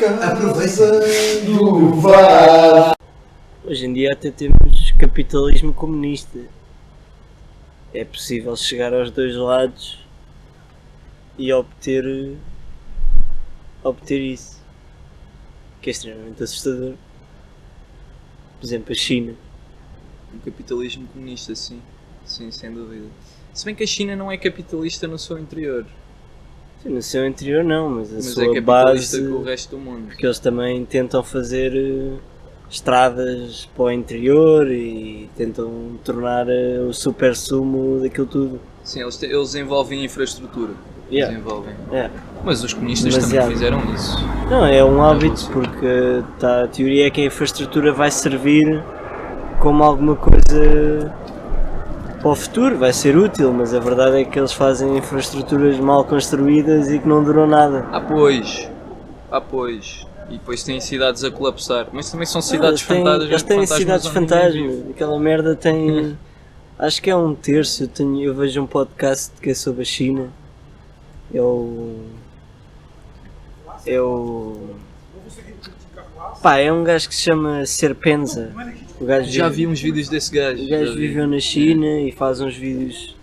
Casa do VAR. Hoje em dia até temos capitalismo comunista. É possível chegar aos dois lados e obter isso. Que é extremamente assustador. Por exemplo, a China. Um capitalismo comunista, sim. Sim, sem dúvida. Se bem que a China não é capitalista no seu interior. Sim, no seu interior não, mas a sua é capitalista base, com o resto do mundo. porque eles também tentam fazer estradas para o interior e tentam tornar o super sumo daquilo tudo. Sim, eles desenvolvem infraestrutura. Yeah. Desenvolvem. Yeah. Mas os comunistas Demasiado. também fizeram isso. Não, é um hábito, porque a teoria é que a infraestrutura vai servir como alguma coisa para o futuro, vai ser útil, mas a verdade é que eles fazem infraestruturas mal construídas e que não duram nada. Pois. E depois têm cidades a colapsar. Mas também são cidades fantasmas. Eles têm cidades onde ninguém fantasmas. vive. Aquela merda tem. Acho que é um terço. Eu vejo um podcast que é sobre a China. É um gajo que se chama Serpenza. O gajo Já vi uns vídeos desse gajo. O gajo viveu na China e faz uns vídeos.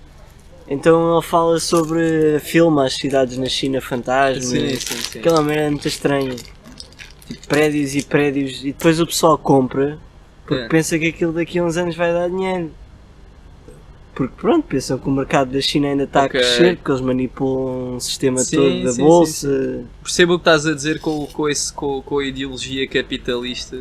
Então ele fala sobre filma as cidades na China fantasmas. Sim. Aquela merda é muito estranha. Tipo, prédios e prédios. E depois o pessoal compra porque pensa que aquilo daqui a uns anos vai dar dinheiro. Porque pronto, pensam que o mercado da China ainda está a crescer, porque eles manipulam o sistema todo da bolsa. Sim. Percebo o que estás a dizer com a ideologia capitalista,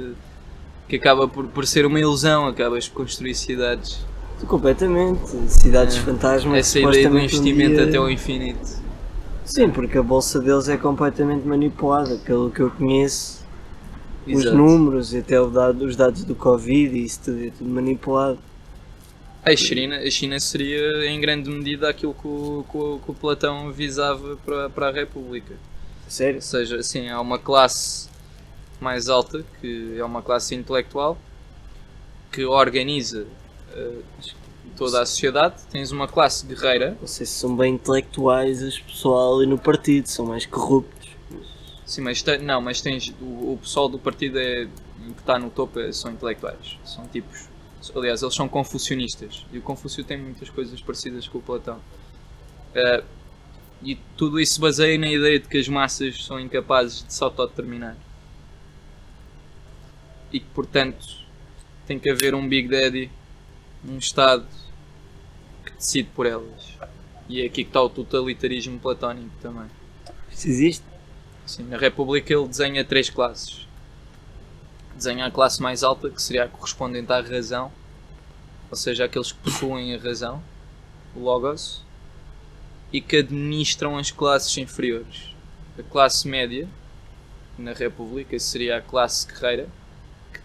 que acaba por ser uma ilusão, acabas por construir cidades. Completamente, cidades fantasmas. Essa ideia do investimento até ao infinito. Sim, porque a bolsa deles é completamente manipulada, pelo que eu conheço. Exato. Os números e até os dados do Covid e isso tudo é tudo manipulado. A China seria em grande medida aquilo que o Platão visava para a República. Sério? Ou seja, assim, há uma classe mais alta, que é uma classe intelectual, que organiza toda a sociedade. Tens uma classe guerreira. Não sei se são bem intelectuais os pessoal ali no partido, são mais corruptos. Sim, mas tens o pessoal do partido que está no topo são intelectuais, são tipos. Aliás, eles são confucionistas e o Confúcio tem muitas coisas parecidas com o Platão. E tudo isso se baseia na ideia de que as massas são incapazes de se autodeterminar e que, portanto, tem que haver um Big Daddy, um Estado que decide por elas. E é aqui que está o totalitarismo platónico também. Isso existe? Sim, na República ele desenha 3 classes. Desenha a classe mais alta, que seria a correspondente à razão, ou seja, aqueles que possuem a razão, o Logos, e que administram as classes inferiores. A classe média, na República, seria a classe guerreira, que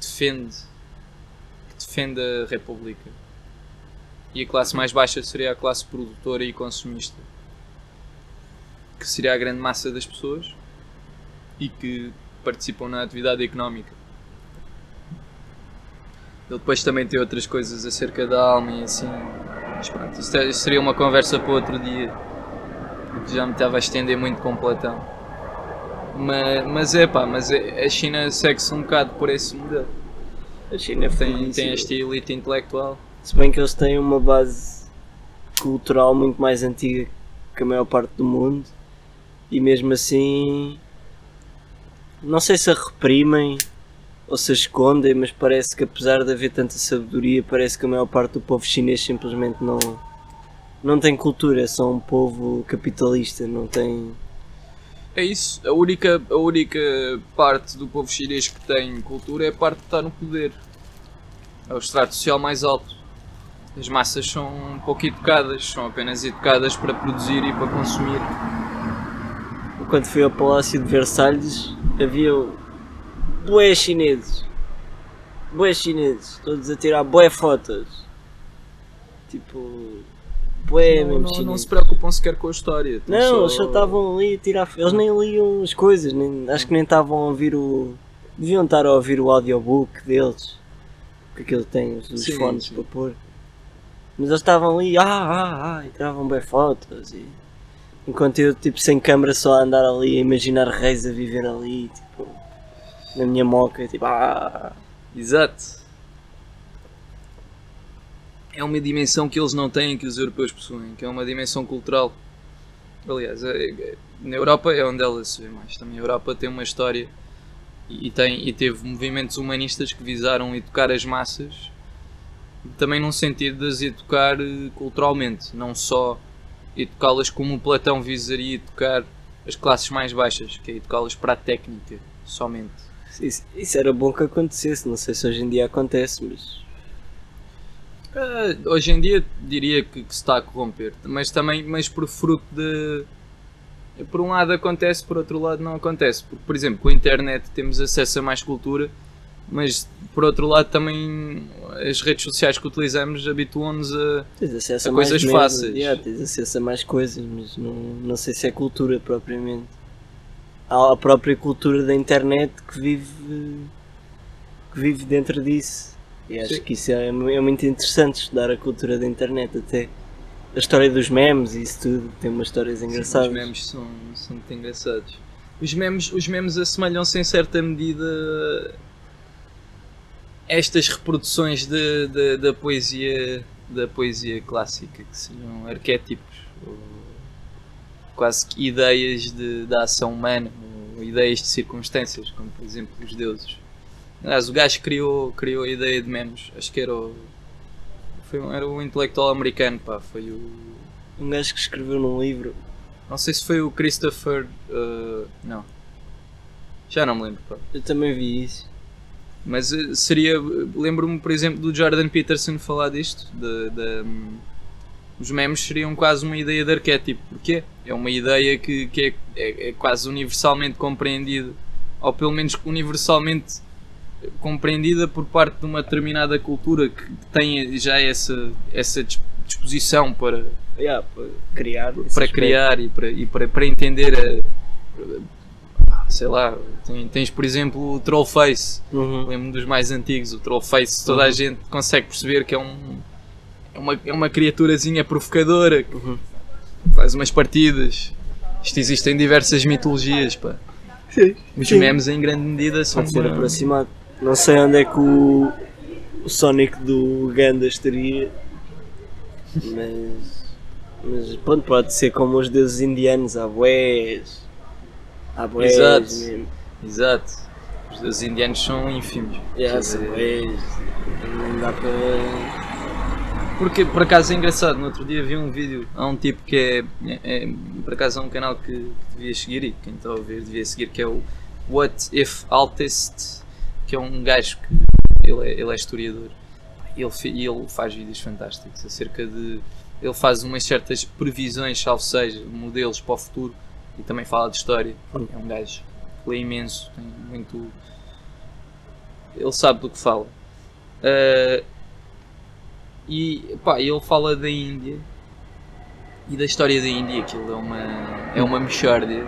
defende a República. E a classe mais baixa seria a classe produtora e consumista, que seria a grande massa das pessoas e que participam na atividade económica. Ele depois também tem outras coisas acerca da alma e assim. Mas pronto, isso seria uma conversa para outro dia, porque já me estava a estender muito com Platão. Mas a China segue-se um bocado por esse modelo. A China tem esta elite intelectual. Se bem que eles têm uma base cultural muito mais antiga que a maior parte do mundo e mesmo assim não sei se a reprimem ou se a escondem, mas parece que apesar de haver tanta sabedoria, parece que a maior parte do povo chinês simplesmente não tem cultura, é só um povo capitalista, não tem... É isso, a única parte do povo chinês que tem cultura é a parte que está no poder. É o extrato social mais alto. As massas são um pouco educadas, são apenas educadas para produzir e para consumir. Quando fui ao Palácio de Versalhes, havia bué chineses, todos a tirar bué fotos, tipo, bué mesmo chineses. Não se preocupam sequer com a história. Não, eles só estavam ali a tirar, eles nem liam as coisas, acho que nem estavam a ouvir deviam estar a ouvir o audiobook deles, porque aquilo tem os fones para pôr, mas eles estavam ali, e tiravam bué fotos e Enquanto eu, tipo, sem câmara, só a andar ali, a imaginar reis a viver ali, tipo, na minha moca, tipo, Exato. É uma dimensão que eles não têm, que os europeus possuem, que é uma dimensão cultural. Aliás, na Europa é onde ela se vê mais. Também a Europa tem uma história e teve movimentos humanistas que visaram educar as massas, também num sentido de as educar culturalmente, não só educá-las como o Platão visaria educar as classes mais baixas, que é educá-las para a técnica somente. isso era bom que acontecesse, não sei se hoje em dia acontece, mas... Hoje em dia diria que se está a corromper, mas por fruto de... Por um lado acontece, por outro lado não acontece. Porque, por exemplo, com a internet temos acesso a mais cultura, mas por outro lado também as redes sociais que utilizamos habituam-nos a coisas fáceis. Tens acesso a mais coisas, mas não sei se é cultura propriamente. Há a própria cultura da internet que vive dentro disso. E acho Sim. que isso é muito interessante, estudar a cultura da internet até. A história dos memes e isso tudo, tem umas histórias engraçadas. Sim, os memes são muito engraçados. Os memes assemelham-se em certa medida a estas reproduções da poesia clássica, que seriam arquétipos, ou quase que ideias da ação humana, ou ideias de circunstâncias, como por exemplo os deuses. Aliás, o gajo criou a ideia de memes, acho que era o intelectual americano, pá, foi Um gajo que escreveu num livro. não sei se foi o Christopher, não, já não me lembro, pá. Eu também vi isso. Mas lembro-me por exemplo do Jordan Peterson falar disto, os memes seriam quase uma ideia de arquétipo, porque é uma ideia que é quase universalmente compreendida, ou pelo menos universalmente compreendida por parte de uma determinada cultura que tem já essa disposição para criar e para entender sei lá, tens por exemplo o Trollface. Lembro-me dos mais antigos, o Trollface, toda a gente consegue perceber que é uma criaturazinha provocadora que faz umas partidas. Isto existe em diversas mitologias, pá. Os memes em grande medida são Pode ser aproximado. Não sei onde é que o Sonic do Ganda estaria, mas pronto, pode ser como os deuses indianos, há bués Exato. mesmo. Exato. Os deuses indianos são ínfimos. São bués, não dá para... Porque por acaso é engraçado, no outro dia vi um vídeo, há um tipo que é por acaso é um canal que devias seguir e quem está a ouvir devia seguir, que é o What If Artist, que é um gajo que ele é historiador e ele faz vídeos fantásticos acerca de... Ele faz umas certas previsões, salvo seja, modelos para o futuro e também fala de história. É um gajo que lê imenso, tem muito... Ele sabe do que fala. E pá, ele fala da Índia e da história da Índia, aquilo é uma mexórdia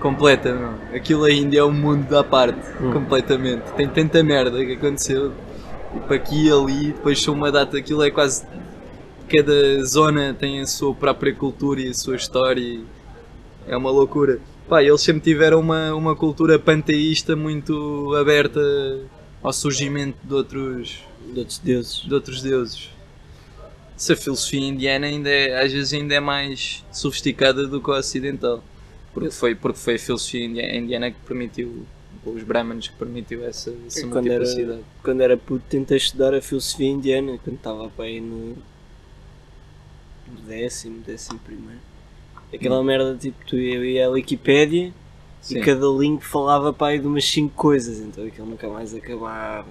completa, não. Aquilo a Índia é um mundo à parte, completamente. Tem tanta merda que aconteceu, tipo aqui e ali, depois são uma data, aquilo é quase... Cada zona tem a sua própria cultura e a sua história e é uma loucura. Pá, eles sempre tiveram uma cultura panteísta muito aberta ao surgimento de outros deuses. Essa filosofia indiana às vezes ainda é mais sofisticada do que a ocidental. Porque foi a filosofia indiana que permitiu, os brahmanes, que permitiu essa multiplicidade. Quando era puto tentei estudar a filosofia indiana, quando estava para aí no 10º primeiro. Aquela merda, tipo, tu ia à Wikipédia e cada link falava para aí de umas 5 coisas, então aquilo nunca mais acabava.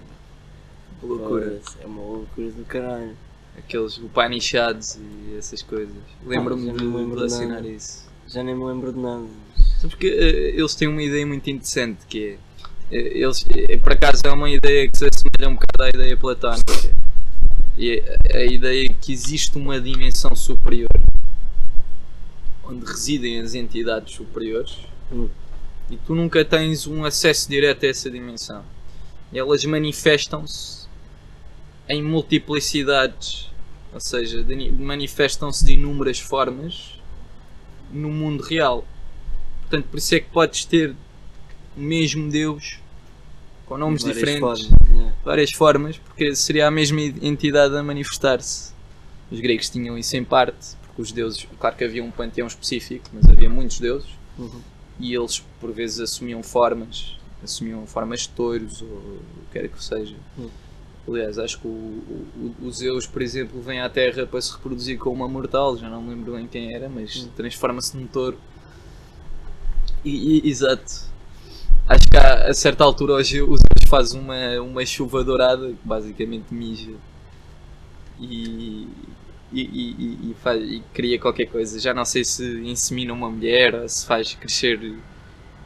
Loucura. É uma loucura do caralho. Aqueles Upanishads e essas coisas. Lembro-me de assinar isso. Já nem me lembro de nada. Sabes que eles têm uma ideia muito interessante, que é por acaso é uma ideia que se assemelha um bocado à ideia platónica. E a ideia que existe uma dimensão superior onde residem as entidades superiores e tu nunca tens um acesso direto a essa dimensão. Elas manifestam-se em multiplicidades, ou seja, manifestam-se de inúmeras formas no mundo real. Portanto, por isso é que podes ter o mesmo Deus com nomes Várias diferentes, formas, yeah. várias formas, porque seria a mesma entidade a manifestar-se. Os gregos tinham isso em parte, porque os deuses, claro que havia um panteão específico, mas havia muitos deuses, e eles por vezes assumiam formas de touros ou o que quer que seja. Aliás, acho que o Zeus, por exemplo, vem à Terra para se reproduzir com uma mortal, já não me lembro bem quem era, mas transforma-se num touro. Exato. Acho que a certa altura hoje o Zeus faz uma chuva dourada, que basicamente mija. E cria qualquer coisa. Já não sei se insemina uma mulher ou se faz crescer,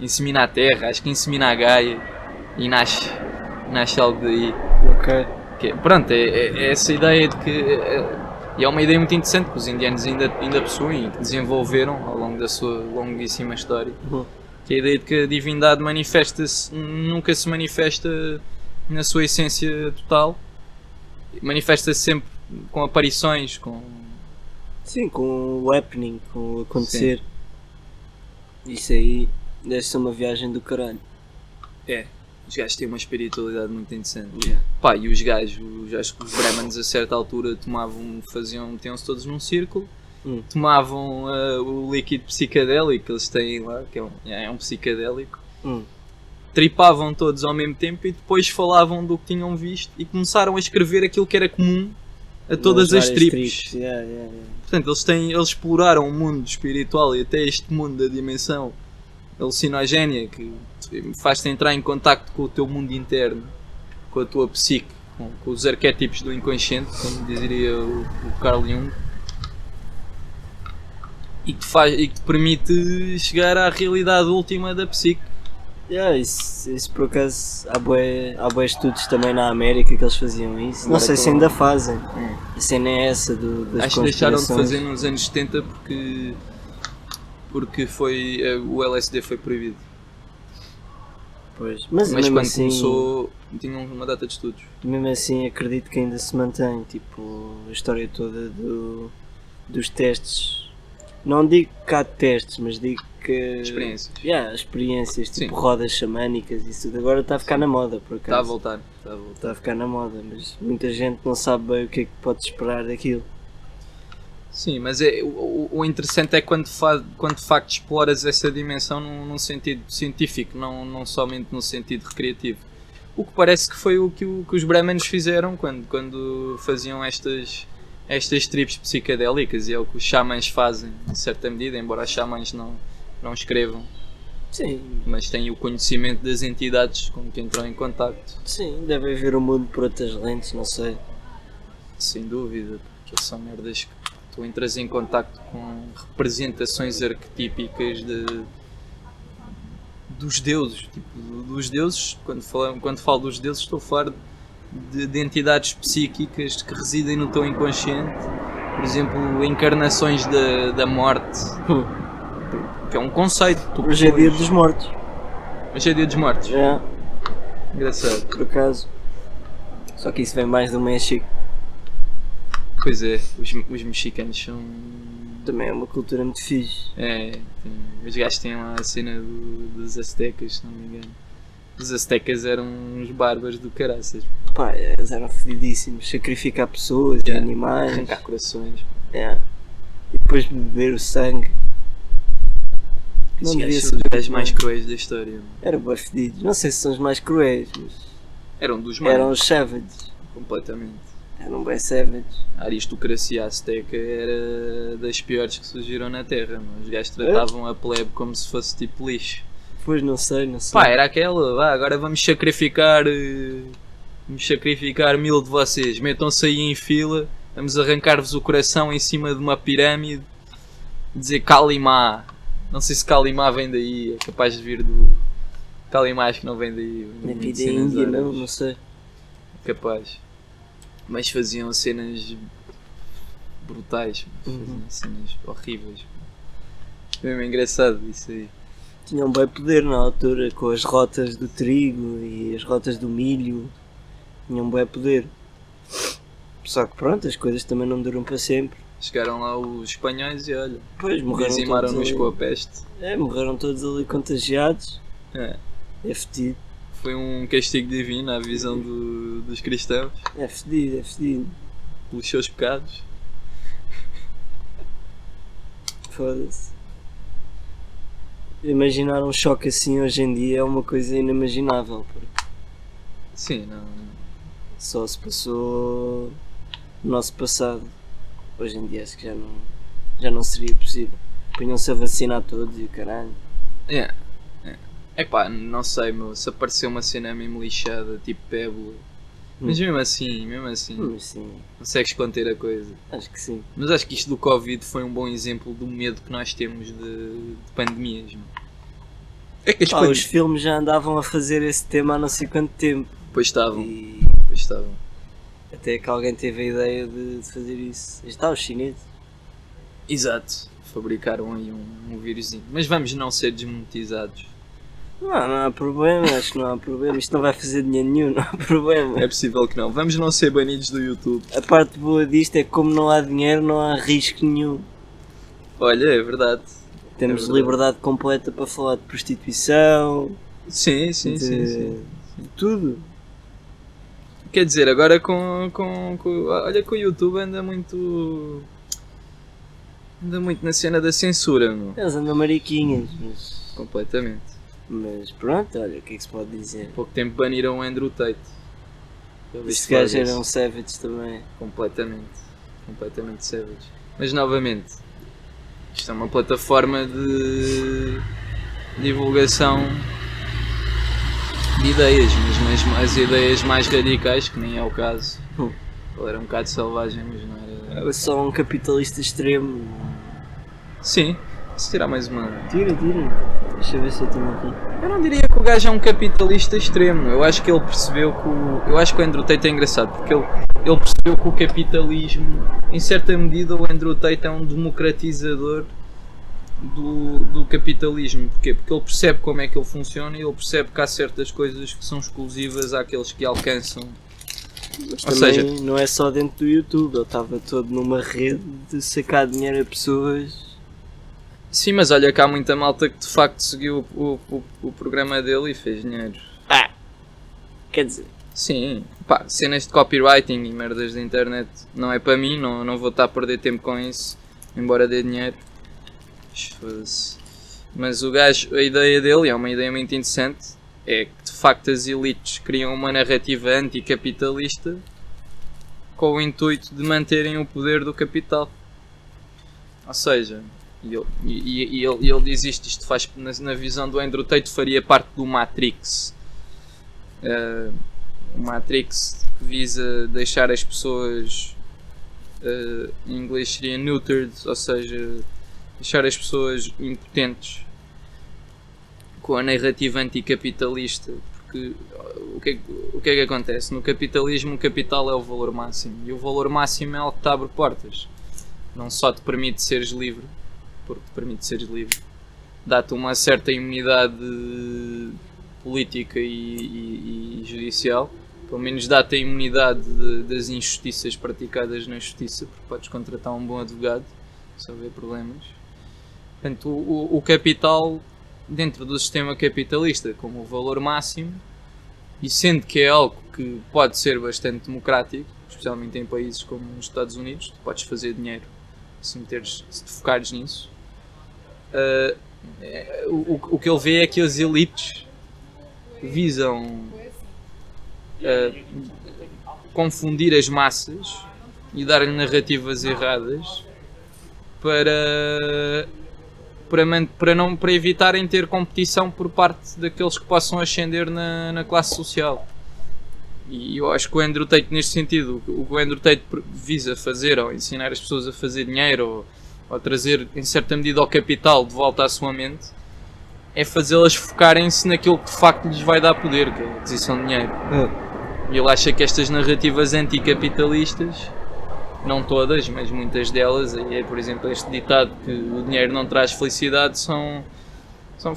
insemina a terra, acho que insemina a Gaia e nasce algo daí. Ok. Pronto, é essa ideia de que e é uma ideia muito interessante que os indianos ainda possuem e que desenvolveram ao longo da sua longuíssima história. Que é a ideia de que a divindade nunca se manifesta na sua essência total, manifesta-se sempre com aparições, Sim, com o happening, com o acontecer. Sim. Isso aí deve ser uma viagem do caralho. Os gajos têm uma espiritualidade muito interessante. Yeah. Pá, e os gajos, acho que os Brahmanes a certa altura metiam-se todos num círculo, tomavam o líquido psicadélico que eles têm lá, que é um psicadélico, tripavam todos ao mesmo tempo e depois falavam do que tinham visto e começaram a escrever aquilo que era comum a todas as tribos. Yeah. Portanto, eles exploraram o mundo espiritual e até este mundo da dimensão alucinogénia que faz-te entrar em contacto com o teu mundo interno, com a tua psique, com os arquétipos do inconsciente, como diria o Carl Jung, e que te permite chegar à realidade última da psique. Isso por acaso há bué estudos também na América que eles faziam isso. Não sei se ainda fazem. A cena é essa das acho que deixaram de fazer nos anos 70 porque o LSD foi proibido. Pois. Mas quando assim, começou tinham uma data de estudos. Mesmo assim acredito que ainda se mantém, tipo, a história toda dos testes. Não digo que há testes, mas digo que... Experiências. Experiências, tipo Sim. rodas xamânicas e tudo. Agora está a ficar na moda, por acaso. Está a voltar. Está a ficar na moda, mas muita gente não sabe bem o que é que pode esperar daquilo. Sim, mas o interessante é quando de facto exploras essa dimensão num sentido científico, não somente no sentido recreativo. O que parece que foi o que os Brahmanes fizeram quando faziam estas tribos psicadélicas, e é o que os xamãs fazem, em certa medida, embora os xamãs não escrevam. Sim. Mas têm o conhecimento das entidades com que entram em contacto. Sim, devem ver o mundo por outras lentes, não sei. Sem dúvida, porque são merdas que tu entras em contacto com representações arquetípicas dos deuses. Tipo, dos deuses, quando falo dos deuses, estou a falar de entidades psíquicas que residem no teu inconsciente. Por exemplo, encarnações da morte, que é um conceito. Hoje é dia dos mortos. Hoje é dia dos mortos. É, Engraçado. por acaso. Só que isso vem mais do México. Pois é, os mexicanos são... Também é uma cultura muito fixe. Os gajos têm lá a cena dos aztecas, se não me engano. Os aztecas eram uns bárbaros do caraças. Pá, eles eram fedidíssimos. Sacrificar pessoas e animais. Arrancar corações. E depois beber o sangue. Os Não devia gajos ser são os gajos bem. mais cruéis da história. Eram bem fedidos. Não sei se são os mais cruéis, mas Eram dos mais. eram os savages. Completamente. Eram bem savages. A aristocracia azteca era das piores que surgiram na Terra. Os gajos tratavam a plebe como se fosse tipo lixo. Pois não sei. Pá, era aquela, agora vamos sacrificar 1000 de vocês, metam-se aí em fila, vamos arrancar-vos o coração em cima de uma pirâmide, dizer Kalimá. Não sei se Kalimá vem daí, é capaz de vir do Kalimá, acho que não vem daí. Na vida índia não sei. Capaz. Mas faziam cenas brutais, faziam cenas horríveis. É mesmo engraçado isso aí. Tinham bem poder na altura, com as rotas do trigo e as rotas do milho. Tinham bem poder. Só que pronto, as coisas também não duram para sempre. Chegaram lá os espanhóis e olha, Pois, morreram dizimaram-nos todos com a ali. peste. Morreram todos ali contagiados. É. É fedido. Foi um castigo divino à visão dos cristãos, É fedido, é fedido. pelos seus pecados. Foda-se. Imaginar um choque assim hoje em dia é uma coisa inimaginável. Porque Sim, não. só se passou no nosso passado. Hoje em dia acho que já não seria possível. Punham-se a vacinar todos e o caralho. É. Epá, não sei, meu, se aparecer uma cena mesmo lixada, tipo ébola. Mas mesmo assim, Mas sim, consegues conter a coisa. acho que sim. Mas acho que isto do Covid foi um bom exemplo do medo que nós temos de pandemias. Meu. É que as Pá, os pandemias. filmes já andavam a fazer esse tema há não sei quanto tempo. Pois estavam, E pois estavam. até que alguém teve a ideia de fazer isso. Está os chineses. Exato, fabricaram aí um vírusinho. Mas vamos não ser desmonetizados. Não há problema, acho que não há problema. Isto não vai fazer dinheiro nenhum, não há problema. É possível que não. Vamos não ser banidos do YouTube. A parte boa disto é que como não há dinheiro, não há risco nenhum. Olha, é verdade. Temos verdade. liberdade completa para falar de prostituição, Sim. de tudo. Quer dizer, agora olha que o YouTube anda muito na cena da censura, meu. Eles andam mariquinhas, Completamente. mas pronto, olha, o que é que se pode dizer? Há pouco tempo baniram o Andrew Tate. Eu vi Este gajo falar era um disso. savage também. Completamente savage. Mas novamente, isto é uma plataforma de divulgação de ideias, mas as ideias mais radicais, que nem é o caso. Ele era um bocado selvagem, mas não era. É só um capitalista extremo. Sim, se tirar mais uma. Tira. Deixa eu ver se eu tenho aqui. Eu não diria que o gajo é um capitalista extremo. Eu acho que ele percebeu que eu acho que o Andrew Tate é engraçado porque ele percebeu que o capitalismo, em certa medida, o Andrew Tate é um democratizador do capitalismo. Porquê? Porque ele percebe como é que ele funciona e ele percebe que há certas coisas que são exclusivas àqueles que alcançam. Mas Ou também seja- não é só dentro do YouTube, ele estava todo numa rede de sacar dinheiro a pessoas. Sim, mas olha que há muita malta que de facto seguiu o programa dele e fez dinheiro. Quer dizer, Sim, pá, cenas de copywriting e merdas da internet não é para mim, não vou estar a perder tempo com isso, embora dê dinheiro. Foda-se. Mas o gajo, a ideia dele, é uma ideia muito interessante, é que de facto as elites criam uma narrativa anticapitalista com o intuito de manterem o poder do capital. Ou seja, ele diz isto faz, na visão do Andrew Tate, faria parte do Matrix. O Matrix que visa deixar as pessoas, em inglês seria neutered, ou seja, deixar as pessoas impotentes com a narrativa anticapitalista, porque o que é que acontece? No capitalismo o capital é o valor máximo e o valor máximo é algo que te abre portas, não só te permite seres livre, porque te permite seres livre, dá-te uma certa imunidade política e judicial, pelo menos dá-te a imunidade das injustiças praticadas na justiça, porque podes contratar um bom advogado se houver problemas. Portanto, o capital dentro do sistema capitalista como o valor máximo, e sendo que é algo que pode ser bastante democrático, especialmente em países como os Estados Unidos, tu podes fazer dinheiro se te focares nisso. O que ele vê é que as elites visam confundir as massas e dar-lhe narrativas erradas para evitarem ter competição por parte daqueles que possam ascender na classe social. E eu acho que o Andrew Tate, neste sentido, o que o Andrew Tate visa fazer, ou ensinar as pessoas a fazer dinheiro, ou trazer em certa medida o capital de volta à sua mente, é fazê-las focarem-se naquilo que de facto lhes vai dar poder, que é a aquisição de dinheiro. E ele acha que estas narrativas anticapitalistas, não todas, mas muitas delas, é por exemplo este ditado que o dinheiro não traz felicidade, são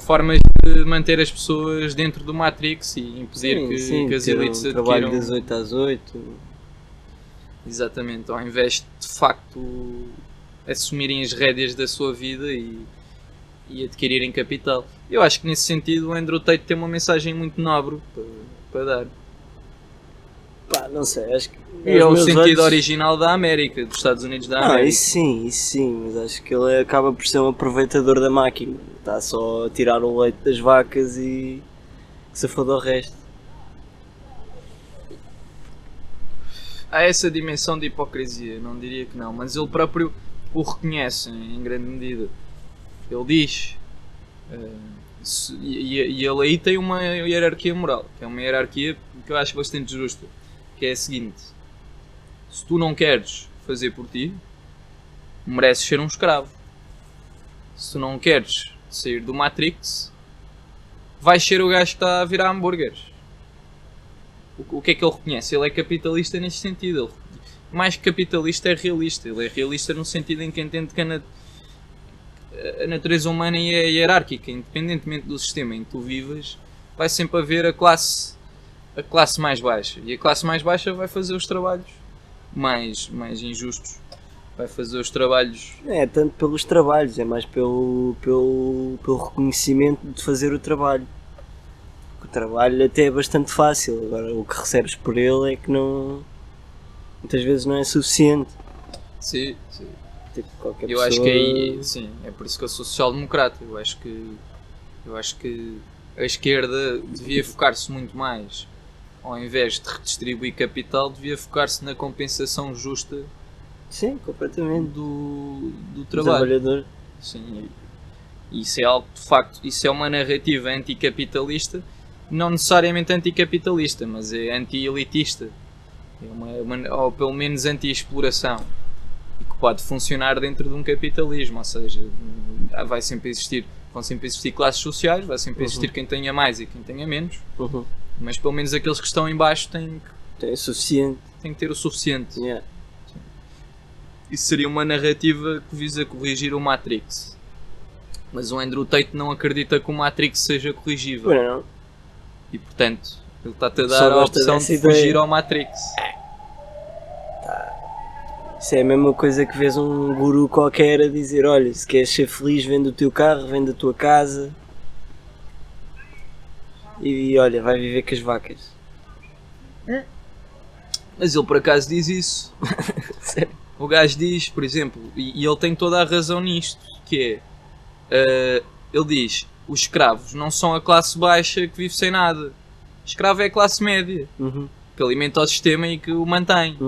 formas de manter as pessoas dentro do Matrix e impedir que as elites trabalho adquiram. das 8 às 8. Exatamente, ao invés de facto assumirem as rédeas da sua vida e adquirirem capital. Eu acho que nesse sentido o Andrew Tate tem uma mensagem muito nobre para dar. Pá, não sei, acho que. E é o aos meus sentido olhos- original da América, dos Estados Unidos da Não, América. isso sim, mas acho que ele acaba por ser um aproveitador da máquina. Está só a tirar o leite das vacas e que se foda o resto. Há essa dimensão de hipocrisia, não diria que não, mas ele próprio o reconhece em grande medida. Ele diz, e ele aí tem uma hierarquia moral, que é uma hierarquia que eu acho bastante justa, que é a seguinte: se tu não queres fazer por ti, mereces ser um escravo. Se tu não queres sair do Matrix, vais ser o gajo que está a virar hambúrgueres. O que é que ele reconhece? Ele é capitalista neste sentido. Ele, mais que capitalista, é realista. Ele é realista no sentido em que entende que a natureza humana é hierárquica. Independentemente do sistema em que tu vivas, vai sempre haver a classe mais baixa. E a classe mais baixa vai fazer os trabalhos mais injustos. Vai fazer os trabalhos... É tanto pelos trabalhos, é mais pelo reconhecimento de fazer o trabalho. O trabalho até é bastante fácil, agora o que recebes por ele é que não. Muitas vezes não é suficiente. Sim. Tipo, qualquer Eu pessoa... acho que aí, sim, é por isso que eu sou social-democrata. Eu acho que a esquerda devia focar-se muito mais, ao invés de redistribuir capital, devia focar-se na compensação justa Sim, completamente. do O trabalho. trabalhador. Sim, e isso é algo, de facto, isso é uma narrativa anticapitalista, não necessariamente anticapitalista, mas é anti-elitista. Ou pelo menos anti-exploração. E que pode funcionar dentro de um capitalismo, ou seja, vão sempre existir classes sociais, vai sempre existir quem tenha mais e quem tenha menos, mas pelo menos aqueles que estão em baixo têm É suficiente. que ter o suficiente. Yeah. Isso seria uma narrativa que visa corrigir o Matrix. Mas o Andrew Tate não acredita que o Matrix seja corrigível. Bueno, não. E portanto, ele está-te a Só dar a gosta opção dessa de fugir ideia. ao Matrix. Isso é a mesma coisa que vês um guru qualquer a dizer: olha, se queres ser feliz, vende o teu carro, vende a tua casa e olha, vai viver com as vacas. Mas ele por acaso diz isso. Sério? O gajo diz, por exemplo, e ele tem toda a razão nisto, que é, ele diz, os escravos não são a classe baixa que vive sem nada. Escravo é a classe média, que alimenta o sistema e que o mantém.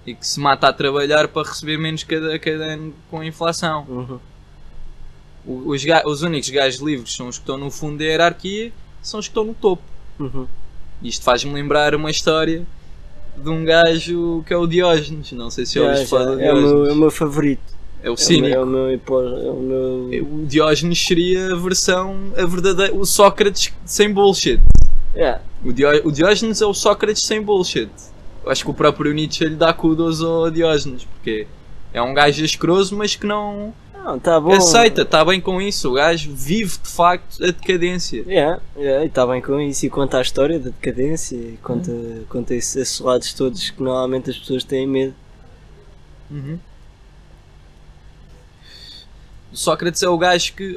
E que se mata a trabalhar para receber menos cada ano com a inflação. Os únicos gajos livres são os que estão no fundo da hierarquia, são os que estão no topo. Isto faz-me lembrar uma história de um gajo que é o Diógenes. Não sei se já ouviste falar do É Diógenes. o meu favorito. É o cínico. É o meu. O Diógenes seria a versão, a verdadeira, o Sócrates sem bullshit. Yeah. O Diógenes é o Sócrates sem bullshit. Eu acho que o próprio Nietzsche lhe dá kudos ao Diógenes, porque é um gajo asqueroso, mas que não Não, tá bom. aceita, está bem com isso. O gajo vive de facto a decadência. E está bem com isso. E conta a história da decadência, e conta esses lados todos que normalmente as pessoas têm medo. O Sócrates é o gajo que.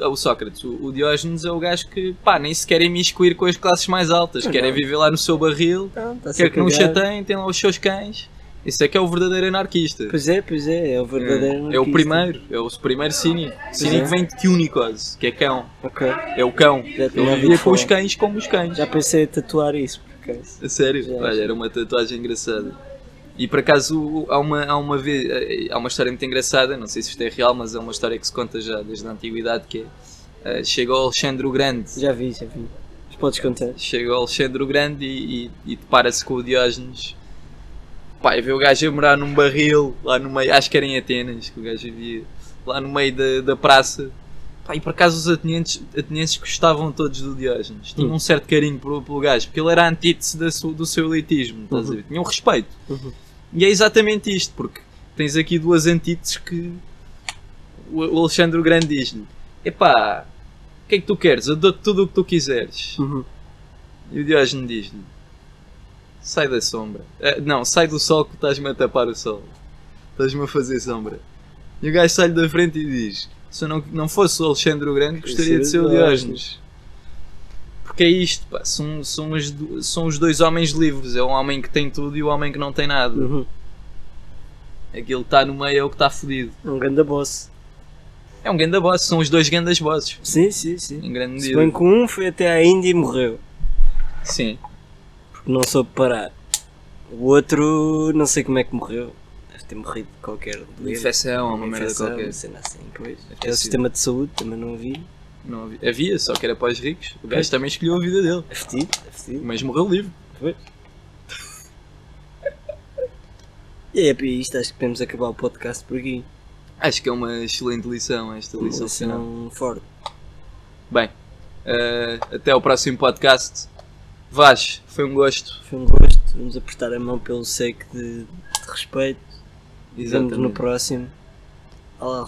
O Diógenes é o gajo que nem se quer imiscuir com as classes mais altas, querem viver lá no seu barril, Não, tá quer que não chateiem, tem lá os seus cães. Isso é que é o verdadeiro anarquista. Pois é o verdadeiro É o anarquista. primeiro, é o primeiro cínico. Cínico vem de Cunicos, que é cão. Ok. É o cão. Já tinha Ele ouvido vivia com falar. os cães como os cães. Já pensei em tatuar isso, por acaso. A sério? Já. Olha, era uma tatuagem engraçada. E por acaso há uma história muito engraçada, não sei se isto é real, mas é uma história que se conta já desde a antiguidade, que é, chega o Alexandre o Grande. Já vi. Mas podes contar. Chega o Alexandre o Grande e depara-se com o Diógenes. Pá, e vê o gajo a morar num barril, lá no meio, acho que era em Atenas, que o gajo vivia, lá no meio da praça. Pá, e por acaso os atenienses gostavam todos do Diógenes, tinham um certo carinho pelo gajo, porque ele era a antítese do seu elitismo, estás a ver? Tinham respeito. E é exatamente isto, porque tens aqui duas antíteses que o Alexandre o Grande diz-lhe: epá, o que é que tu queres? Eu dou-te tudo o que tu quiseres. E o Diógenes diz-lhe: sai da sombra. Não, sai do sol que estás-me a tapar o sol. Estás-me a fazer sombra. E o gajo sai-lhe da frente e diz: se eu não fosse o Alexandre o Grande, gostaria de ser o Diógenes. Porque é isto, pá, são os dois homens livres. É o homem que tem tudo e o homem que não tem nada. Uhum. Aquele que está no meio é o que está fodido. Um grande boss. É um ganda boss, são os dois gandas bosses. Sim, sim, sim. Em grande Se medida. bem que um foi até à Índia e morreu. Sim. Porque não soube parar. O outro, não sei como é que morreu. Deve ter morrido de qualquer doença. Infecção, uma merda Infecção, qualquer. uma cena assim, pois. ter É o sido. sistema de saúde, também não vi. Não havia, só que era para os ricos. O gajo Pois. também escolheu a vida dele. É fedido, é fedido. Mas morreu livre. Pois. E é para isto, acho que podemos acabar o podcast por aqui. Acho que é uma excelente lição esta Uma lição final. lição forte. Bem, até ao próximo podcast. Vaz, foi um gosto. Foi um gosto. Vamos apertar a mão pelo sake de respeito. E vemos no Exatamente. próximo. Alá,